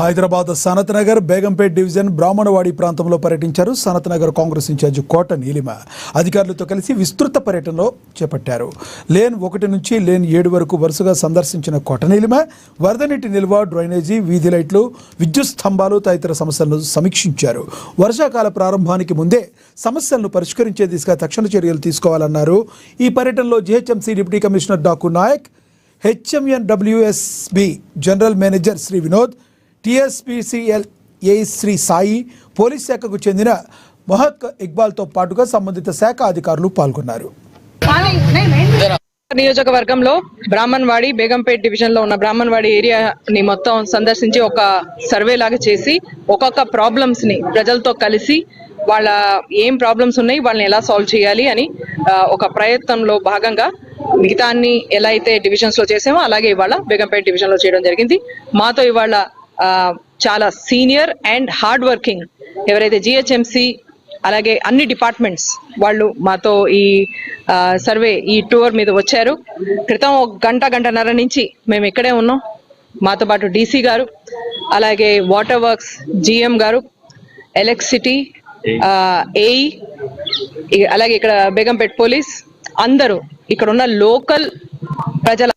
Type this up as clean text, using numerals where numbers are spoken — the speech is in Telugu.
హైదరాబాద్ సనత్ నగర్ బేగంపేట్ డివిజన్ బ్రాహ్మణవాడి ప్రాంతంలో పర్యటించారు సనత్ నగర్ కాంగ్రెస్ ఇన్ఛార్జి కోట నీలిమ. అధికారులతో కలిసి విస్తృత పర్యటనలో చేపట్టారు. లేన్ 1 నుంచి లేన్ 7 వరకు వరుసగా సందర్శించిన కోట నీలిమ వరద నీటి నిల్వ, డ్రైనేజీ, వీధి లైట్లు, విద్యుత్ స్తంభాలు తదితర సమస్యలను సమీక్షించారు. వర్షాకాల ప్రారంభానికి ముందే సమస్యలను పరిష్కరించే దిశగా తక్షణ చర్యలు తీసుకోవాలన్నారు. ఈ పర్యటనలో GHMC deputy commissioner Daku Nayak, HMNWSB general manager Shri Vinod, TSPCL A Shri Sai, police శాఖకు చెందిన మొహక్ ఇక్బాల్తో పాటుగా సంబంధిత శాఖ అధికారులు పాల్గొన్నారు. నియోజకవర్గంలో బ్రాహ్మణవాడి బేగంపేట్ డివిజన్ లో ఉన్న బ్రాహ్మణవాడి ఏరియాని మొత్తం సందర్శించి ఒక సర్వే లాగా చేసి ఒక్కొక్క ప్రాబ్లమ్స్ ని ప్రజలతో కలిసి వాళ్ళ ఏం ప్రాబ్లమ్స్ ఉన్నాయి, వాళ్ళని ఎలా సాల్వ్ చేయాలి అని ఒక ప్రయత్నంలో భాగంగా మిగతా అన్ని ఎలా అయితే డివిజన్స్ లో చేసామో అలాగే ఇవాళ బేగంపేట్ డివిజన్ లో చేయడం జరిగింది. మాతో ఇవాళ చాలా సీనియర్ అండ్ హార్డ్ వర్కింగ్ ఎవరైతే జిహెచ్ఎంసి అలాగే అన్ని డిపార్ట్మెంట్స్ వాళ్ళు మాతో ఈ సర్వే ఈ టూర్ మీద వచ్చారు. క్రితం 1 గంటన్నర నుంచి మేము ఇక్కడే ఉన్నాం. మాతో పాటు డీసీ గారు, అలాగే వాటర్ వర్క్స్ జిఎం గారు, ఎలక్ట్రిసిటీ ఏఈ, అలాగే ఇక్కడ బేగంపేట్ పోలీస్ అందరూ ఇక్కడ ఉన్న లోకల్ ప్రజల